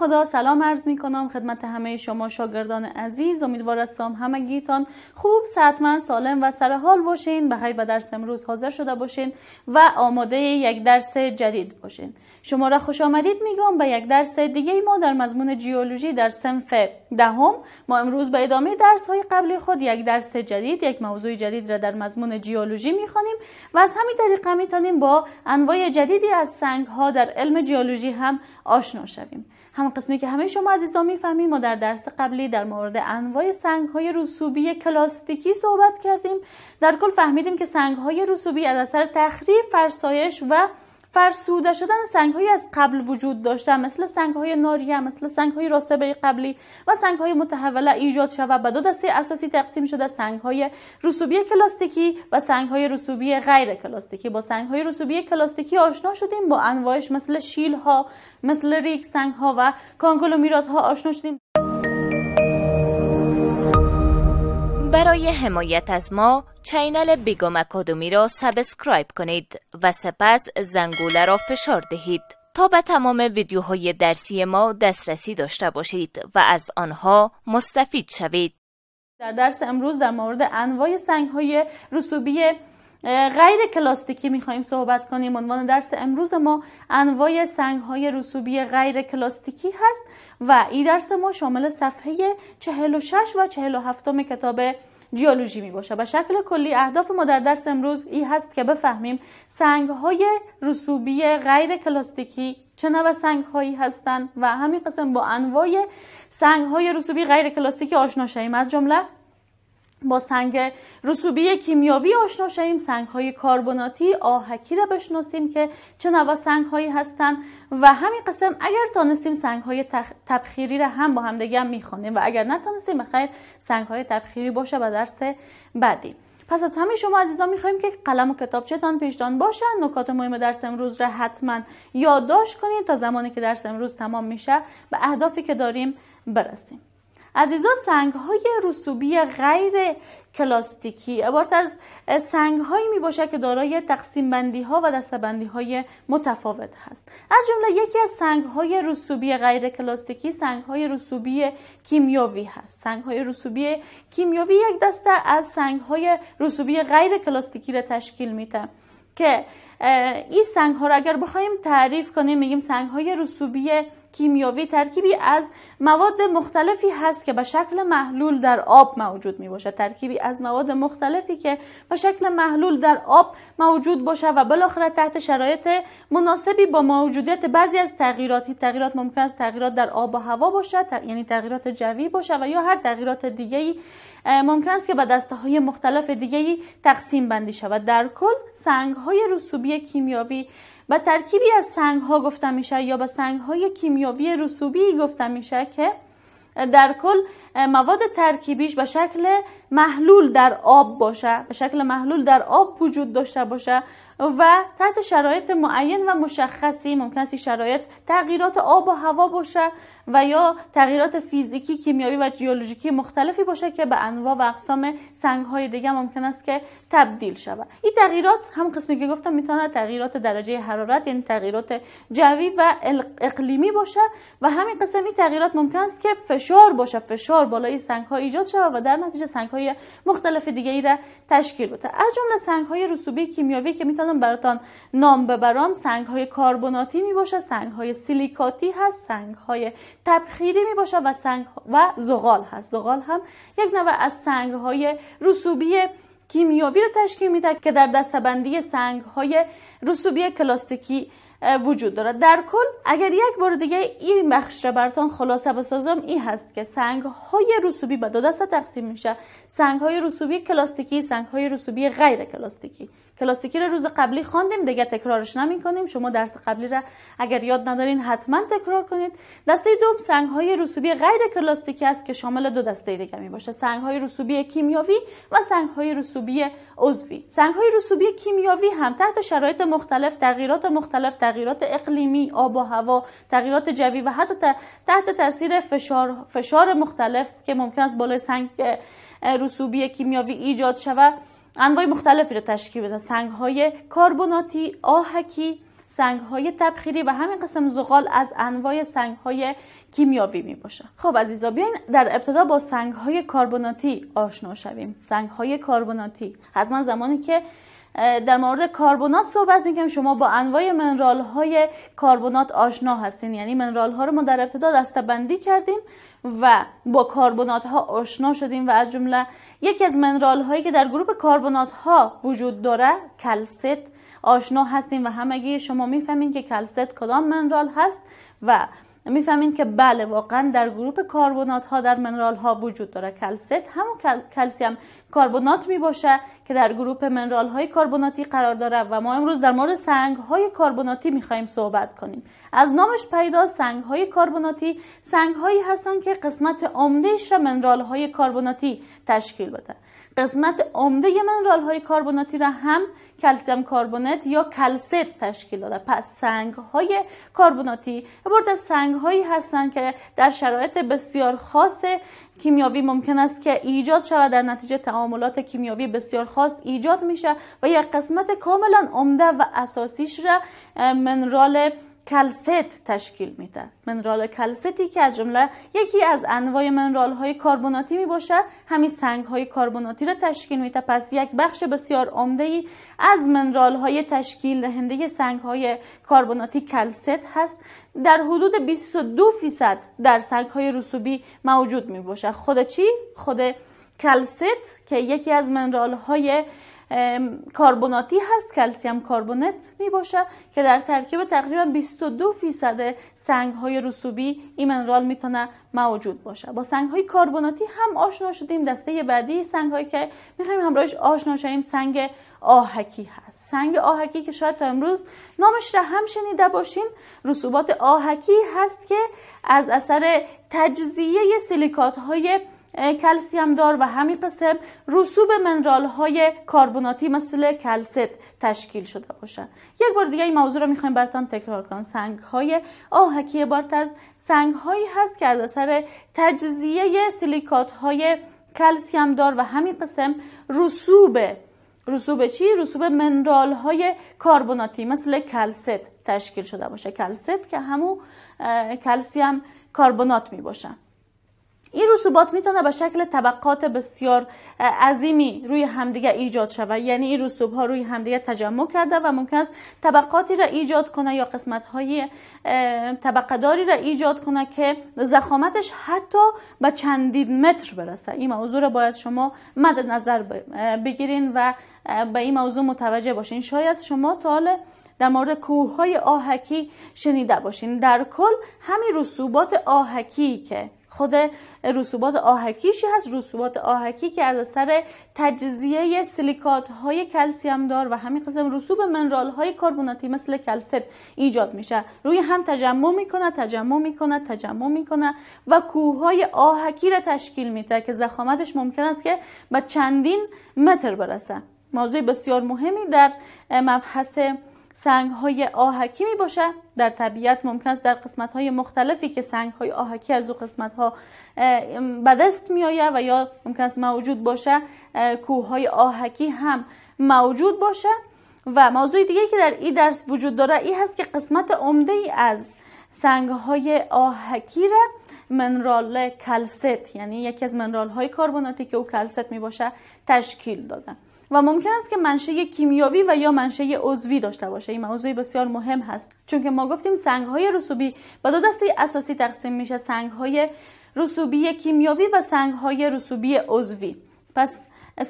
خدا سلام عرض می کنم خدمت همه شما شاگردان عزیز. امیدوار هستم همگیتان خوب، صحتمند، سالم و سر حال باشین. بخیر به درس امروز حاضر شده باشین و آماده یک درس جدید باشین. شما را خوش آمدید میگم به یک درس دیگه. ما در مضمون جیولوژی در صنف دهم ما امروز به ادامه درس های قبلی خود یک درس جدید، یک موضوع جدید را در مضمون جیولوژی میخوانیم و از همین طریق میتونیم با انواع جدیدی از سنگ ها در علم جیولوژی هم آشنا شویم. همون قسمی که همه شما عزیزان میفهمیم، ما در درس قبلی در مورد انواع سنگ های رسوبی کلاستیکی صحبت کردیم. در کل فهمیدیم که سنگ های رسوبی از اثر تخریب، فرسایش و فرسوده شدن سنگ های از قبل وجود داشته، مثل سنگ های ناریه، مثل سنگ های راسته قبلی و سنگ های متحوله ایجاد شده. به دو دسته اساسی تقسیم شده: سنگ های رسوبی کلاستیکی و سنگ های رسوبی غیر کلاستیکی. با سنگ های رسوبی کلاستیکی آشنا شدیم، با انواعش مثل شیل ها، مثل ریگ سنگ ها و کانگلومیرات ها آشنا شدیم. برای حمایت از ما چینل بیگم اکادمی را سابسکرایب کنید و سپس زنگوله را فشار دهید تا به تمام ویدیوهای درسی ما دسترسی داشته باشید و از آنها مستفید شوید. در درس امروز در مورد انواع سنگ‌های رسوبی غیر کلاستیکی می‌خوایم صحبت کنیم. عنوان درس امروز ما انواع سنگ‌های رسوبی غیر کلاستیکی هست و این درس ما شامل صفحه 46 و 47 کتاب جیولوژی می باشه. به شکل کلی اهداف ما در درس امروز این هست که بفهمیم سنگ‌های رسوبی غیر کلاستیکی چه نوع سنگ‌هایی هستند و همین قسم با انواع سنگ‌های رسوبی غیر کلاستیکی آشنا شویم. از جمله با سنگ رسوبی کیمیاوی آشنا شویم، سنگ‌های کربناتی، آهکی را بشناسیم که چه نوع سنگ‌هایی هستند و همین قسم اگر تانستیم سنگ‌های تبخیری را هم با هم دیگه می‌خوانیم و اگر نتونستیم بخیر سنگ‌های تبخیری باشه به درس بعدی. پس از همه شما عزیزان می‌خوایم که قلم و کتابچه‌تان پیشتان باشه، نکات مهم درس امروز را حتما یادداشت کنید تا زمانی که درس امروز تمام میشه به اهدافی که داریم برسیم. عزیزان، سنگ‌های رسوبی غیر کلاستیکی عبارت از سنگ‌هایی میباشه که دارای تقسیم بندی‌ها و دسته‌بندی‌های متفاوت هست. از جمله یکی از سنگ‌های رسوبی غیر کلاستیکی سنگ‌های رسوبی کیمیاوی هست. سنگ‌های رسوبی کیمیاوی یک دسته از سنگ‌های رسوبی غیر کلاستیکی را تشکیل میده که این سنگ‌ها را اگر بخوایم تعریف کنیم میگیم سنگ‌های رسوبی کیمیاوی ترکیبی از مواد مختلفی هست که به شکل محلول در آب موجود می باشه. ترکیبی از مواد مختلفی که به شکل محلول در آب موجود باشه و بالاخره تحت شرایط مناسبی با موجودیت بعضی از تغییرات ممکن است تغییرات در آب و هوا باشه، یعنی تغییرات جوی باشه و یا هر تغییرات دیگه‌ای ممکن است که به دسته‌های مختلف دیگه‌ای تقسیم بندی شود. در کل سنگ‌های رسوبی کیمیاوی به ترکیبی از سنگ‌ها گفته میشه یا به سنگ‌های کیمیاوی رسوبی گفته میشه که در کل مواد ترکیبیش به شکل محلول در آب باشه، به شکل محلول در آب وجود داشته باشه و تحت شرایط معین و مشخصی ممکن است شرایط تغییرات آب و هوا باشه و یا تغییرات فیزیکی، کیمیایی و ژئولوژیکی مختلفی باشه که به انواع و اقسام سنگ‌های دیگه ممکن است که تبدیل شود. این تغییرات هم قسمی که گفتم میتونه تغییرات درجه حرارت یعنی تغییرات جوی و اقلیمی باشه و همین قسم این تغییرات ممکن است که فشار باشه، فشار بالای سنگ‌ها ایجاد شود و در نتیجه سنگ‌های مختلف دیگه‌ای را تشکیل بده. از جمله سنگ‌های رسوبی کیمیاوی که میتونم براتون نام ببرم سنگ‌های کربناتی میباشه، سنگ‌های سیلیکاتی هست، سنگ‌های تبخیری میباشه و زغال هست. زغال هم یک نوع از سنگ‌های رسوبی کیمیاوی رو تشکیل میده که در دسته‌بندی سنگ‌های رسوبی کلاستیکی وجود داره. در کل اگر یک بار دیگه این بخش را براتون خلاصه بسازم این هست که سنگ‌های رسوبی به دو دسته تقسیم میشه: سنگ‌های رسوبی کلاستیکی، سنگ‌های رسوبی غیر کلاستیکی. کلاستیکی رو روز قبلی خواندیم، دیگه تکرارش نمی‌کنیم. شما درس قبلی را اگر یاد ندارین حتما تکرار کنید. دسته دوم سنگ‌های رسوبی غیر کلاستیکی است که شامل دو دسته دیگه میباشه: سنگ‌های رسوبی کیمیاوی و سنگ‌های رسوبی عضوی. سنگ‌های رسوبی کیمیاوی هم تحت شرایط مختلف، تغییرات اقلیمی، آب و هوا، تغییرات جوی و حتی تحت تاثیر فشار مختلف که ممکن است بالای سنگ رسوبی کیمیاوی ایجاد شود انواع مختلفی را تشکیل بده: سنگ‌های کربناتی، آهکی، سنگ‌های تبخیری و همین قسم زغال از انواع سنگ‌های کیمیاوی می باشه. خب عزیزا، بیاین در ابتدا با سنگ‌های کربناتی آشنا شویم. سنگ‌های کربناتی، حتما زمانی که در مورد کربنات صحبت میکنیم شما با انواع منرال های کربنات آشنا هستین. یعنی منرال ها رو ما در ابتدا دسته‌بندی کردیم و با کربنات ها آشنا شدیم و از جمله یکی از منرال هایی که در گروه کربنات ها وجود داره کلست آشنا هستیم و همگی شما میفهمین که کلست کدام منرال هست و میفهمین که بله واقعا در گروه کربنات ها در منرال ها وجود داره. کلست همون کلسیم کربنات می باشه که در گروه منرال های کربناتی قرار داره و ما امروز در مورد سنگ های کربناتی میخوایم صحبت کنیم. از نامش پیدا سنگ های کربناتی سنگ هایی هستن که قسمت عمدهش را منرال های کربناتی تشکیل بده. قسمت عمده منرال های کربناتی را هم کلسیم کربنات یا کلست تشکیل داده. پس سنگ های کربناتی عبارت از سنگ هایی هستند که در شرایط بسیار خاص کیمیاوی ممکن است که ایجاد شود، در نتیجه تعاملات کیمیاوی بسیار خاص ایجاد میشه و یک قسمت کاملا عمده و اساسیش را منرال کلست تشکیل میده. منرال کلستی که از جمله یکی از انواع منرال های کربناتی می باشه همین سنگ های کربناتی را تشکیل میده. پس یک بخش بسیار عمده ای از منرال های تشکیل دهنده سنگ های کربناتی کلست هست. در حدود 22% در سنگ های رسوبی موجود می باشه. خود چی؟ خود کلست که یکی از منرال های کربناتی هست، کلسیم کربنات می باشه که در ترکیب تقریبا 22% سنگ های رسوبی این منرال میتونه موجود باشه. با سنگ های کربناتی هم آشنا شدیم. دسته بعدی سنگ هایی که میخوایم همراهش آشنا شویم سنگ آهکی هست. سنگ آهکی که شاید تا امروز نامش را هم شنیده باشین، رسوبات آهکی هست که از اثر تجزیه سیلیکات های کلسیم دار و همین قسم رسوب منرال های کربناتی مثل کلست تشکیل شده باشه. یک بار دیگه این موضوع رو میخوایم براتون تکرار کنم. سنگ های آهکی عبارت از سنگ هایی هست که از اثر تجزیه سیلیکات های کلسیم دار و همین قسم رسوب چی؟ رسوب منرال های کربناتی مثل کلست تشکیل شده باشه. کلست که همون کلسیم کربنات می باشه. این رسوبات میتونه به شکل طبقات بسیار عظیمی روی همدیگه ایجاد شود. یعنی این رسوب ها روی همدیگه تجمع کرده و ممکن است طبقاتی را ایجاد کنه یا قسمت های طبقه داری را ایجاد کنه که ضخامتش حتی به چندین متر برسه. این موضوع را باید شما مد نظر بگیرین و به این موضوع متوجه باشین. شاید شما تا حالا در مورد کوههای آهکی شنیده باشین. در کل همین رسوبات آهکی که خود رسوبات آهکیشی هست، رسوبات آهکی که از اثر تجزیه سیلیکات های کلسیم دار و همین قسم رسوب منرال های کربناتی مثل کلست ایجاد میشه، روی هم تجمع میکنه و کوههای آهکی را تشکیل میده که ضخامتش ممکن است که به چندین متر برسه. موضوع بسیار مهمی در مبحث سنگ های آهکی می باشه. در طبیعت ممکن است در قسمت های مختلفی که سنگ های آهکی از اون قسمت ها به دست می آید و یا ممکن است موجود باشه کوه های آهکی هم موجود باشه. و موضوع دیگه که در این درس وجود داره این هست که قسمت عمده ای از سنگ های آهکی را منرال کلست، یعنی یکی از منرال های کربناتی که او کلست می باشه تشکیل داده و ممکن است که منشأ کیمیاوی و یا منشأ عضوی داشته باشه. این موضوع بسیار مهم هست چون که ما گفتیم سنگ‌های رسوبی به دو دسته اساسی تقسیم میشه: سنگ‌های رسوبی کیمیاوی و سنگ‌های رسوبی عضوی. پس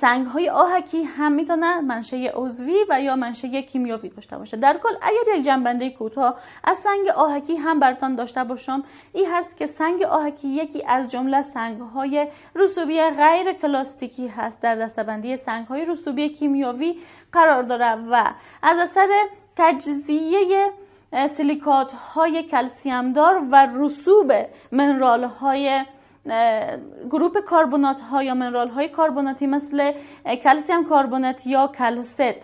سنگ‌های آهکی هم میتونه منشأ عضوی و یا منشأ کیمیاوی داشته باشه. در کل اگر یک جنبنده کوتاه از سنگ آهکی هم براتون داشته باشم، این هست که سنگ آهکی یکی از جمله سنگ‌های رسوبی غیر کلاستیکی هست، در دسته‌بندی سنگ‌های رسوبی کیمیاوی قرار داره و از اثر تجزیه سیلیکات های کلسیم دار و رسوب منرال های گروپ کربنات ها یا منرال های کربناتی مثل کلسیم کربنات یا کلست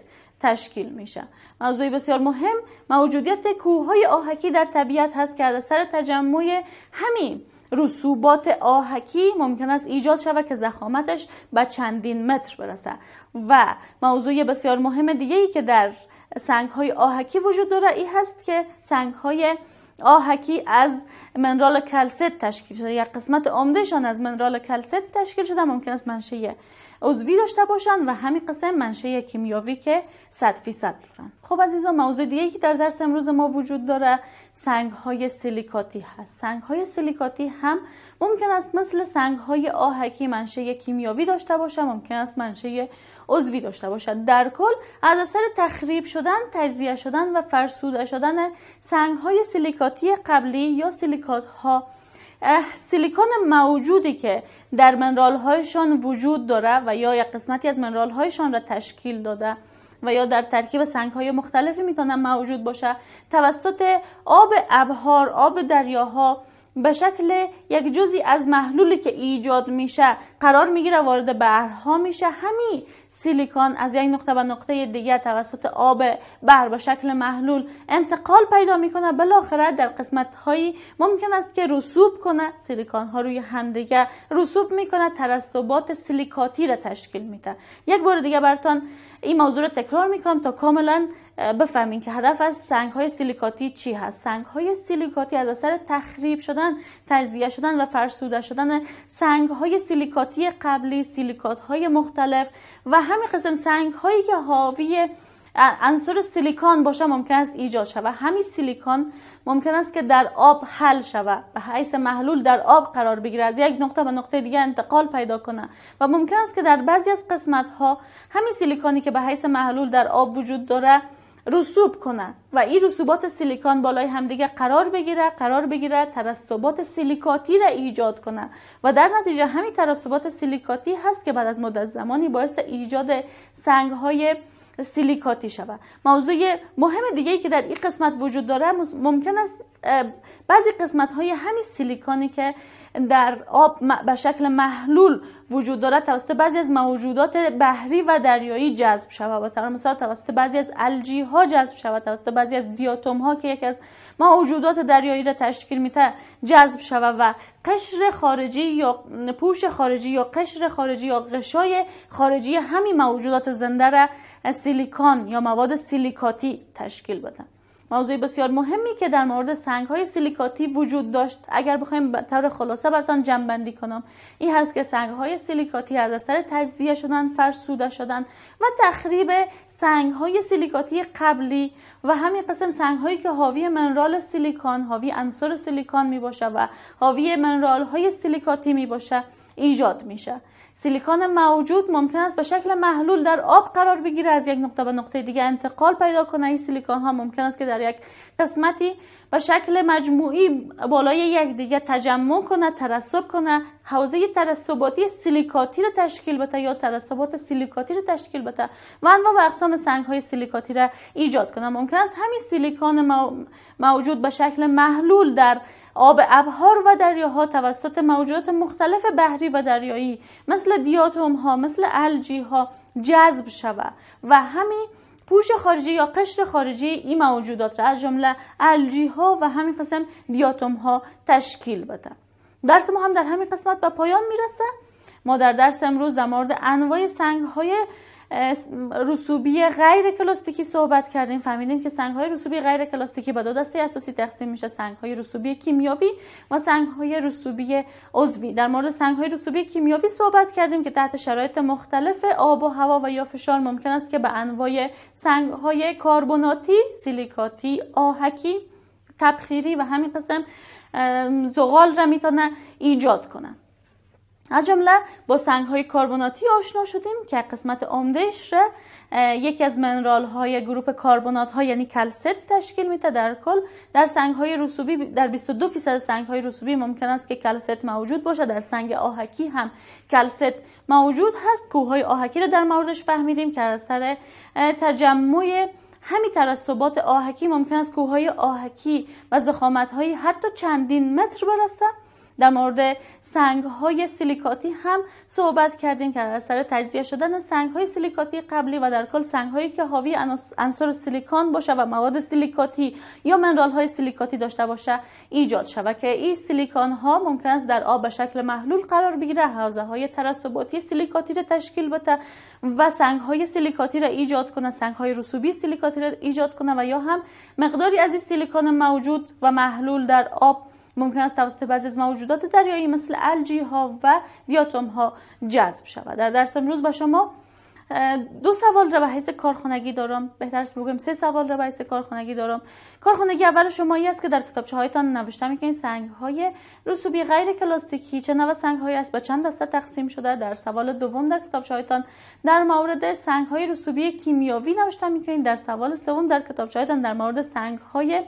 تشکیل میشه. موضوع بسیار مهم موجودیت کوههای آهکی در طبیعت هست که از اثر تجمع همین رسوبات آهکی ممکن است ایجاد شود که ضخامتش به چندین متر برسه. و موضوع بسیار مهم دیگه ای که در سنگ‌های آهکی وجود داره، این هست که سنگ‌های آهکی از منرال کلست تشکیل شده، یک قسمت عمدهشان از منرال کلست تشکیل شده. ممکن است منشأ عضوی داشته باشند و همین قسم منشأ کیمیاوی که 100% دارن. خب عزیزان، موضوع دیگه‌ای که در درس امروز ما وجود داره سنگ‌های سیلیکاتی هست. سنگ‌های سیلیکاتی هم ممکن است مثل سنگ‌های آهکی منشأ کیمیاوی داشته باشه، ممکن است منشأ عضوی داشته باشد. در کل از اثر تخریب شدن، تجزیه شدن و فرسوده شدن سنگ‌های سیلیکاتی قبلی یا سیلیکات‌ها، سیلیکون موجودی که در منرال‌هایشان وجود داره و یا یک قسمتی از منرال‌هایشان را تشکیل داده و یا در ترکیب سنگ‌های مختلفی میتونه موجود باشه، توسط آب ابحار، آب دریاها به شکل یک جزئی از محلولی که ایجاد میشه قرار میگیره، وارد بحرها میشه. همین سیلیکون از یک نقطه به نقطه دیگه توسط آب بحر به شکل محلول انتقال پیدا میکنه، بالاخره در قسمت‌هایی ممکن است که رسوب کنه، سیلیکون ها روی همدیگه رسوب میکنه، ترسبات سیلیکاتی را تشکیل میده. یک بار دیگه براتون این موضوع رو تکرار میکنم تا کاملا بفهمین که هدف از سنگ‌های سیلیکاتی چی هست. سنگ‌های سیلیکاتی از اثر تخریب شدن، تجزیه شدن و فرسوده شدن سنگ‌های سیلیکاتی قبلی، سیلیکات‌های مختلف و همین قسم سنگ‌هایی که حاوی عنصر سیلیکون باشه ممکن است ایجاد شود. همین سیلیکون ممکن است که در آب حل شود، به حیث محلول در آب قرار بگیره، از یک نقطه به نقطه دیگه انتقال پیدا کنه و ممکن است که در بعضی از قسمت‌ها همین سیلیکونی که به حیث محلول در آب وجود داره رسوب کنه و این رسوبات سیلیکون بالای همدیگه قرار بگیره ترسبات سیلیکاتی را ایجاد کنه و در نتیجه همین ترسبات سیلیکاتی هست که بعد از مدت زمانی باعث ایجاد سنگ‌های سیلیکاتی شود. موضوع مهم دیگه‌ای که در این قسمت وجود داره، ممکن است بعضی قسمت‌های همین سیلیکونی که در آب به شکل محلول وجود داره توسط بعضی از موجودات بحری و دریایی جذب شود، و در مثال توسط بعضی از الژی ها جذب شود، توسط بعضی از دیاتم ها که یکی از موجودات دریایی را تشکیل میده جذب شود و قشر خارجی یا پوش خارجی یا قشر خارجی یا غشای خارجی همین موجودات زنده را سیلیکون یا مواد سیلیکاتی تشکیل بده. موضوع بسیار مهمی که در مورد سنگ‌های سیلیکاتی وجود داشت، اگر بخوایم به طور خلاصه براتون جمع‌بندی کنم، این هست که سنگ‌های سیلیکاتی از اثر تجزیه شدن، فرسوده شدن و تخریب سنگ‌های سیلیکاتی قبلی و همین قسم سنگ‌هایی که حاوی منرال سیلیکون، حاوی عنصر سیلیکون میباشه و حاوی منرال‌های سیلیکاتی میباشه ایجاد میشه. سیلیکون موجود ممکن است به شکل محلول در آب قرار بگیره، از یک نقطه به نقطه دیگه انتقال پیدا کنه. این سیلیکون ها ممکن است که در یک قسمتی به شکل مجموعی بالای یک دیگه تجمع کنه، ترسب کنه، حوزه ترسباتی سیلیکاتی را تشکیل بده یا ترسبات سیلیکاتی را تشکیل بده و انواع و اقسام سنگ های سیلیکاتی را ایجاد کنه. ممکن است همین سیلیکون موجود به شکل محلول در آب ابحار و دریاها توسط موجودات مختلف بحری و دریایی مثل دیاتم ها، مثل الژی ها جذب شود و همین پوش خارجی یا قشر خارجی این موجودات را از جمله الژی ها و همین قسم دیاتم ها تشکیل بده. درس ما هم در همین قسمت به پایان میرسه. ما در درس امروز در مورد انواع سنگ های رسوبی غیر کلاستیکی صحبت کردیم. فهمیدیم که سنگ‌های رسوبی غیر کلاستیکی به دو دسته اساسی تقسیم میشه: سنگ‌های رسوبی کیمیاوی و سنگ‌های رسوبی عضوی. در مورد سنگ‌های رسوبی کیمیاوی صحبت کردیم که تحت شرایط مختلف آب و هوا و یا فشار ممکن است که به انواع سنگ‌های کربناتی، سیلیکاتی، آهکی، تبخیری و همین قسم زغال را میتونه ایجاد کنه. از جمله با سنگ‌های کربناتی آشنا شدیم که قسمت عمده‌اش را یکی از منرال‌های گروپ کربنات‌ها یعنی کلست تشکیل میده. در کل در سنگ‌های رسوبی در 22% سنگ‌های رسوبی ممکن است که کلست موجود باشه. در سنگ آهکی هم کلست موجود هست. کوه‌های آهکی را در موردش فهمیدیم که از اثر تجمع همین ترسبات آهکی ممکن است کوه‌های آهکی و ضخامت‌های حتی چندین متر برسه. در مورد سنگ‌های سیلیکاتی هم صحبت کردیم که از اثر تجزیه شدن سنگ‌های سیلیکاتی قبلی و در کل سنگ‌هایی که حاوی عناصر سیلیکون باشه و مواد سیلیکاتی یا منرال‌های سیلیکاتی داشته باشه ایجاد شود که این سیلیکون‌ها ممکن است در آب به شکل محلول قرار بگیره، حوزه‌های ترسباتی سیلیکاتی را تشکیل بده و سنگ‌های سیلیکاتی را ایجاد کنه، سنگ‌های رسوبی سیلیکاتی را ایجاد کنه و یا هم مقداری از این سیلیکون موجود و محلول در آب ممکن است توسط بعضی از موجودات دریایی مثل الژی ها و دیاتم ها جذب شود. در درس امروز با شما 2 سوال را به حیث کارخانگی دارم، بهتر است بگم 3 سوال را به حیث کارخانگی دارم. کارخانگی اول شما این است که در کتابچه هایتان نوشته می‌کنید سنگ های رسوبی غیر کلاستیکی چه نوع سنگ هایی است و چند دسته تقسیم شده. در سوال دوم در کتابچه هایتان در مورد سنگ های رسوبی کیمیایی نوشته می‌کنید. در سوال سوم در کتابچه هایتان در مورد سنگ های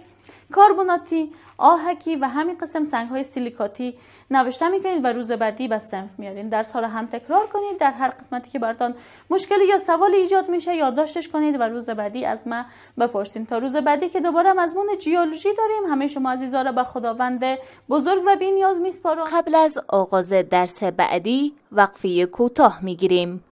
کربناتی، آهکی و همین قسم سنگ‌های سیلیکاتی نوشته می‌کنید و روز بعدی به صنف میارین. درس‌ها را هم تکرار کنید، در هر قسمتی که براتون مشکلی یا سوالی ایجاد میشه یادداشتش کنید و روز بعدی از من بپرسین. تا روز بعدی که دوباره مضمون جیولوژی داریم، همه شما عزیزا را به خداوند بزرگ و بی‌نیاز میسپارم. قبل از آغاز درس بعدی وقفه کوتاه میگیریم.